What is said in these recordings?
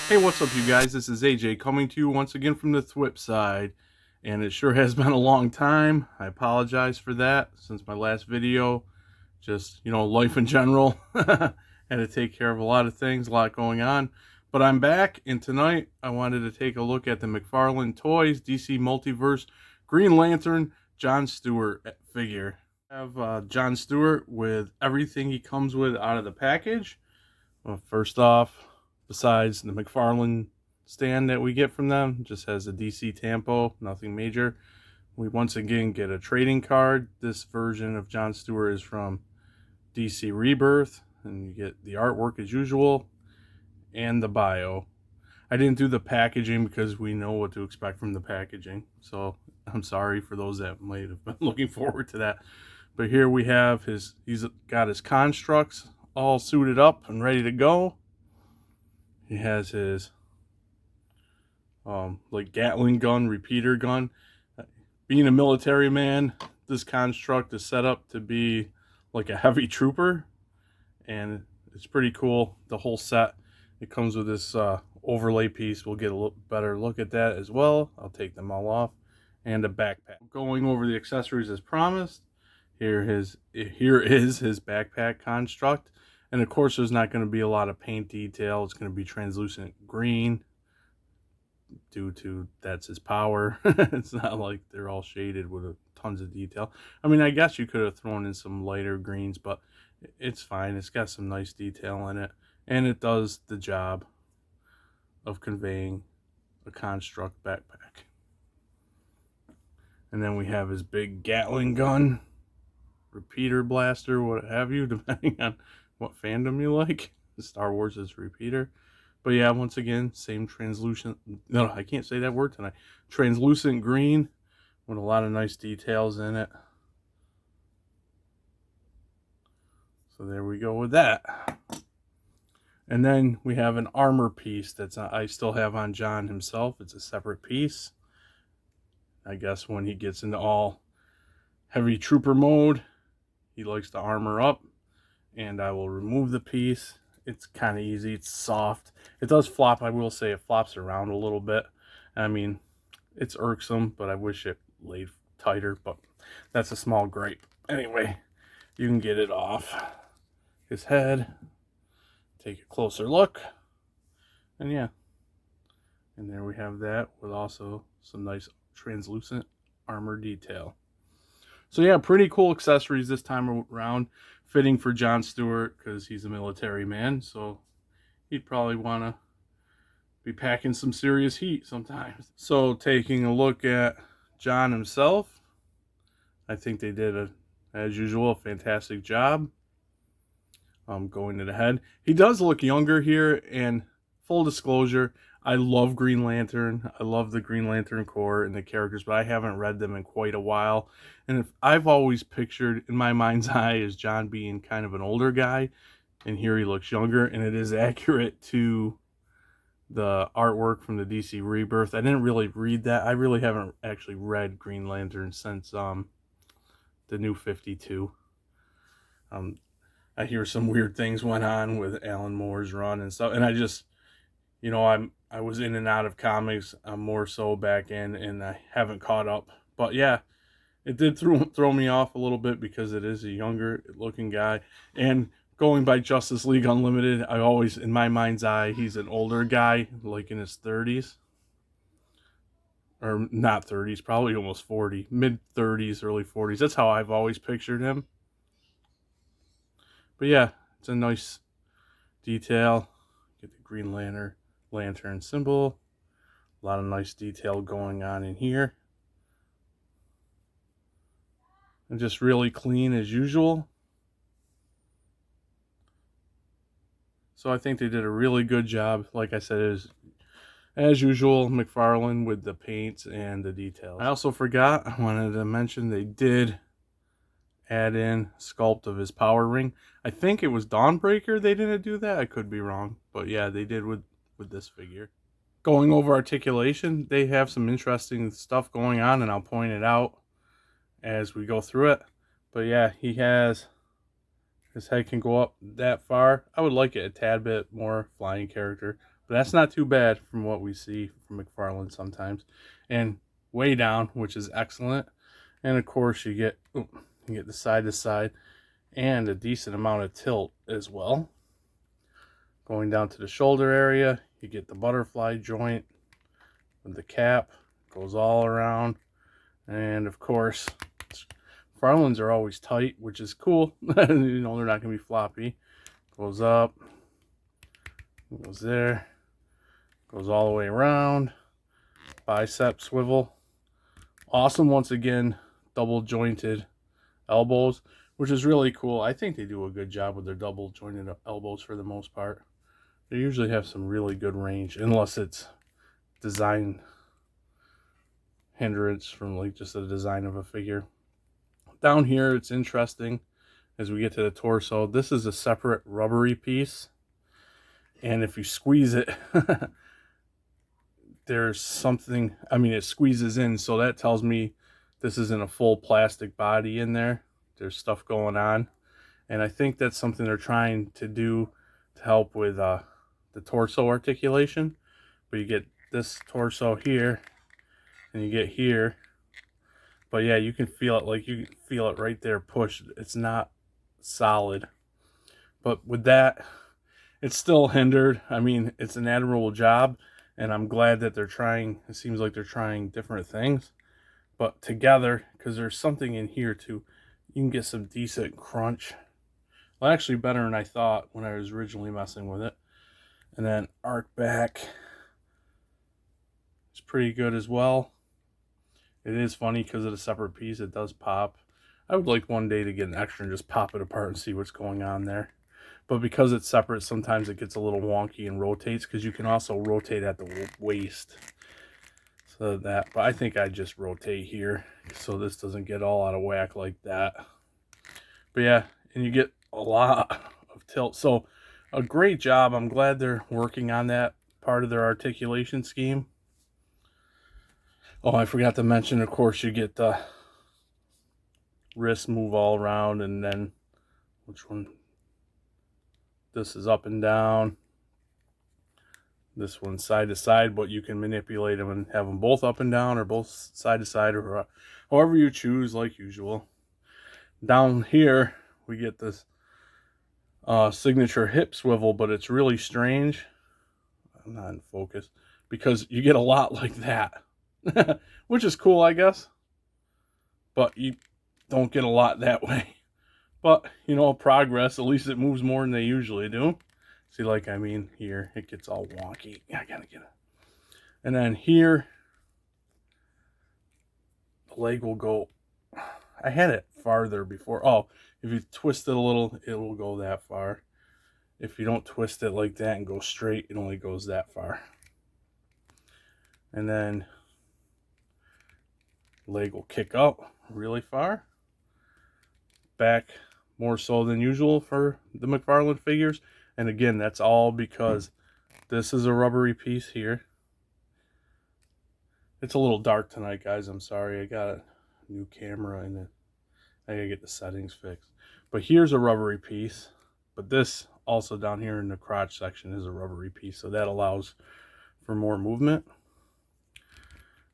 Hey, what's up, you guys? This is AJ coming to you once again from the Thwip side, and it sure has been a long time. I apologize for that since my last video. Just, life in general. Had to take care of a lot of things, a lot going on. But I'm back, and tonight I wanted to take a look at the McFarlane Toys DC Multiverse Green Lantern John Stewart figure. I have John Stewart with everything he comes with out of the package. Well, first off, besides the McFarlane stand that we get from them, just has a DC Tampo, nothing major. We once again get a trading card. This version of John Stewart is from DC Rebirth, and you get the artwork as usual and the bio. I didn't do the packaging because we know what to expect from the packaging, so I'm sorry for those that might have been looking forward to that. But here we have he's got his constructs all suited up and ready to go. He has his like Gatling gun, repeater gun. Being a military man, this construct is set up to be like a heavy trooper, and it's pretty cool. The whole set, it comes with this overlay piece. We'll get a little better look at that as well. I'll take them all off, and a backpack. Going over the accessories as promised. Here is his backpack construct. And of course, there's not going to be a lot of paint detail. It's going to be translucent green due to that's his power. It's not like they're all shaded with tons of detail. I mean, I guess you could have thrown in some lighter greens, but it's fine. It's got some nice detail in it, and it does the job of conveying a construct backpack. And then we have his big Gatling gun, repeater blaster, what have you, depending on what fandom you like. Star Wars is repeater. But yeah, once again, same translucent, no, I can't say that word tonight. Translucent green with a lot of nice details in it. So there we go with that. And then we have an armor piece that's I still have on John himself. It's a separate piece. I guess when he gets into all heavy trooper mode, he likes to armor up. And I will remove the piece. It's kind of easy. It's soft. It does flop. I will say it flops around a little bit. I mean, it's irksome, but I wish it laid tighter, but that's a small gripe. Anyway, you can get it off his head. Take a closer look. And yeah. And there we have that with also some nice translucent armor detail. So yeah, pretty cool accessories this time around. Fitting for John Stewart because he's a military man, so he'd probably want to be packing some serious heat sometimes. So taking a look at John himself, I think they did, as usual, a fantastic job. Going to the head. He does look younger here, and full disclosure, I love Green Lantern. I love the Green Lantern Corps and the characters, but I haven't read them in quite a while. And I've always pictured in my mind's eye as John being kind of an older guy, and here he looks younger, and it is accurate to the artwork from the DC Rebirth. I didn't really read that. I really haven't actually read Green Lantern since the New 52. I hear some weird things went on with Alan Moore's run and stuff, and I just, I was in and out of comics. I'm more so back in, and I haven't caught up. But yeah, it did throw me off a little bit because it is a younger looking guy. And going by Justice League Unlimited, I always, in my mind's eye, he's an older guy, like in his 30s. Or not 30s, probably almost 40. Mid 30s, early 40s. That's how I've always pictured him. But yeah, it's a nice detail. Get the Green Lantern symbol. A lot of nice detail going on in here. And just really clean as usual. So I think they did a really good job. Like I said, as usual, McFarlane with the paints and the details. I also forgot, I wanted to mention they did add in sculpt of his power ring. I think it was Dawnbreaker they didn't do that. I could be wrong. But yeah, they did with this figure. Going over articulation, they have some interesting stuff going on, and I'll point it out as we go through it. But yeah, his head can go up that far. I would like it a tad bit more flying character, But that's not too bad from what we see from McFarlane sometimes. And way down, which is excellent. And of course you get the side to side and a decent amount of tilt as well. Going down to the shoulder area, you get the butterfly joint with the cap, goes all around. And of course, McFarlane's are always tight, which is cool. You know, they're not going to be floppy. Goes up, goes there, goes all the way around. Bicep swivel. Awesome, once again, double jointed elbows, which is really cool. I think they do a good job with their double jointed elbows for the most part. They usually have some really good range, unless it's design hindrance from like just the design of a figure. Down here, it's interesting as we get to the torso. This is a separate rubbery piece, and if you squeeze it, there's something, I mean, it squeezes in, so that tells me this isn't a full plastic body in there. There's stuff going on, and I think that's something they're trying to do to help with the torso articulation. But you get this torso here, and you get here. But yeah, you can feel it, like you can feel it right there push. It's not solid. But with that, it's still hindered. I mean, it's an admirable job, and I'm glad that they're trying, it seems like they're trying different things. But together, because there's something in here too, you can get some decent crunch. Well, actually better than I thought when I was originally messing with it. And then arc back. It's pretty good as well. It is funny because of the separate piece, it does pop. I would like one day to get an extra and just pop it apart and see what's going on there. But because it's separate, sometimes it gets a little wonky and rotates, because you can also rotate at the waist. So that, but I think I just rotate here so this doesn't get all out of whack like that. But yeah, and you get a lot of tilt. So a great job. I'm glad they're working on that part of their articulation scheme. Oh, I forgot to mention, of course, you get the wrist move all around, and then which one? This is up and down. This one's side to side, but you can manipulate them and have them both up and down, or both side to side, or however you choose, like usual. Down here, we get this signature hip swivel, but it's really strange. I'm not in focus, because you get a lot like that. Which is cool, I guess. But you don't get a lot that way. But, you know, progress. At least it moves more than they usually do. See, like, I mean, here, it gets all wonky. I gotta get it. And then here, the leg will go... I had it farther before. Oh, if you twist it a little, it will go that far. If you don't twist it like that and go straight, it only goes that far. And then leg will kick up really far. Back more so than usual for the McFarlane figures. And again, that's all because this is a rubbery piece here. It's a little dark tonight, guys. I'm sorry. I got a new camera and I gotta get the settings fixed. But here's a rubbery piece. But this also down here in the crotch section is a rubbery piece. So that allows for more movement.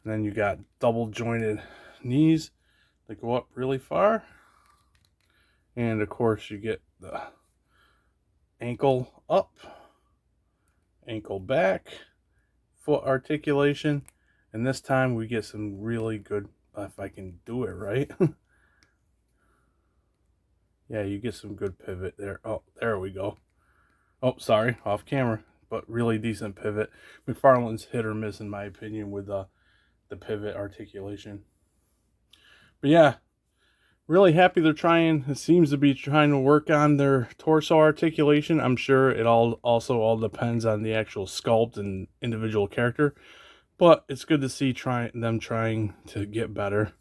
And then you got double jointed knees that go up really far. And of course you get the ankle up, ankle back, foot articulation. And this time we get some really good, if I can do it right. Yeah, you get some good pivot there. Oh, there we go. Oh, sorry, off camera. But really decent pivot. McFarlane's hit or miss in my opinion with the pivot articulation. But yeah, really happy they're trying. It seems to be trying to work on their torso articulation. I'm sure it also all depends on the actual sculpt and individual character. But it's good to see them trying to get better.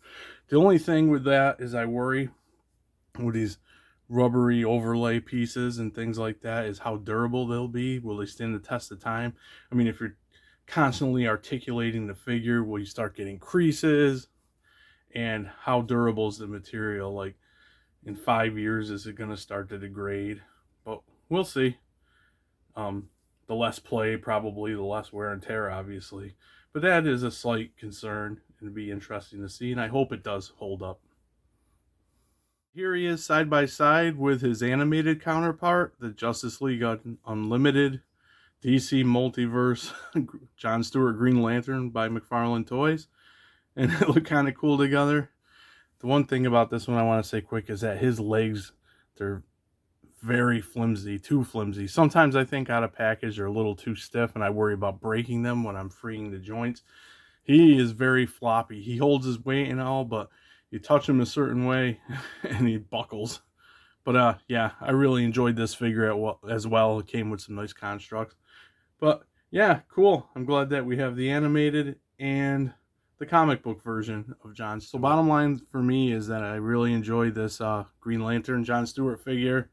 The only thing with that is I worry with these rubbery overlay pieces and things like that is how durable they'll be. Will they stand the test of time? I mean, if you're constantly articulating the figure, will you start getting creases? And how durable is the material? Like, in 5 years, is it going to start to degrade? But we'll see. the less play, probably the less wear and tear, obviously. But that is a slight concern, and it'd be interesting to see, and I hope it does hold up. Here he is side by side with his animated counterpart, the Justice League Unlimited DC Multiverse John Stewart Green Lantern by McFarlane Toys, and it looked kind of cool together. The one thing about this one I want to say quick is that his legs, they're very flimsy, too flimsy. Sometimes I think out of package they're a little too stiff, and I worry about breaking them when I'm freeing the joints. He is very floppy. He holds his weight and all, but you touch him a certain way and he buckles. But yeah, I really enjoyed this figure as well. It came with some nice constructs. But yeah, cool. I'm glad that we have the animated and the comic book version of John Stewart. So bottom line for me is that I really enjoyed this Green Lantern John Stewart figure.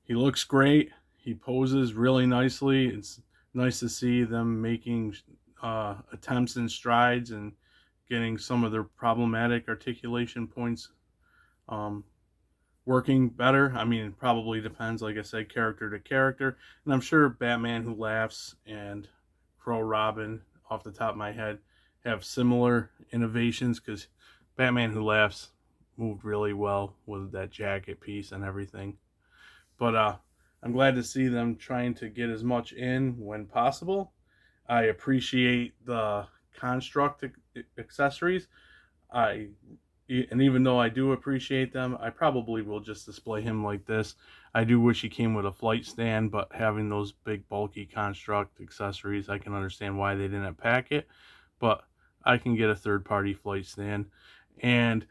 He looks great. He poses really nicely. It's nice to see them making attempts and strides and getting some of their problematic articulation points working better. I mean, it probably depends, like I said, character to character. And I'm sure Batman Who Laughs and Crow Robin, off the top of my head, have similar innovations, because Batman Who Laughs moved really well with that jacket piece and everything. But I'm glad to see them trying to get as much in when possible. I appreciate the construct accessories. And even though I do appreciate them, I probably will just display him like this. I do wish he came with a flight stand, but having those big bulky construct accessories, I can understand why they didn't pack it. But I can get a third-party flight stand. And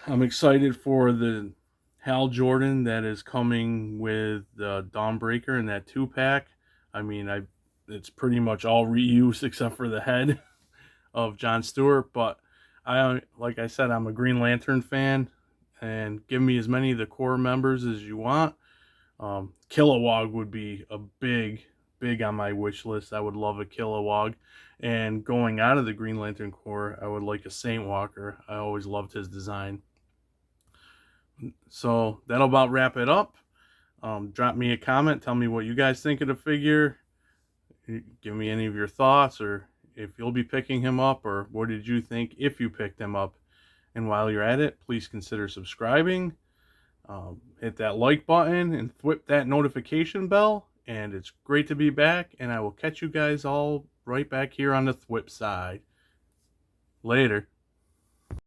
I'm excited for the Hal Jordan that is coming with the Dawnbreaker in that 2-pack. I mean, it's pretty much all reused except for the head of John Stewart, but like I said, I'm a Green Lantern fan, and give me as many of the core members as you want. Kilowog would be a big on my wish list. I would love a Kilowog. And going out of the Green Lantern Corps, I would like a Saint Walker. I always loved his design. So that'll about wrap it up. Drop me a comment. Tell me what you guys think of the figure. Give me any of your thoughts, or if you'll be picking him up, or what did you think if you picked him up. And while you're at it, please consider subscribing. Hit that like button and whip that notification bell. And it's great to be back, and I will catch you guys all right back here on the Thwip side. Later.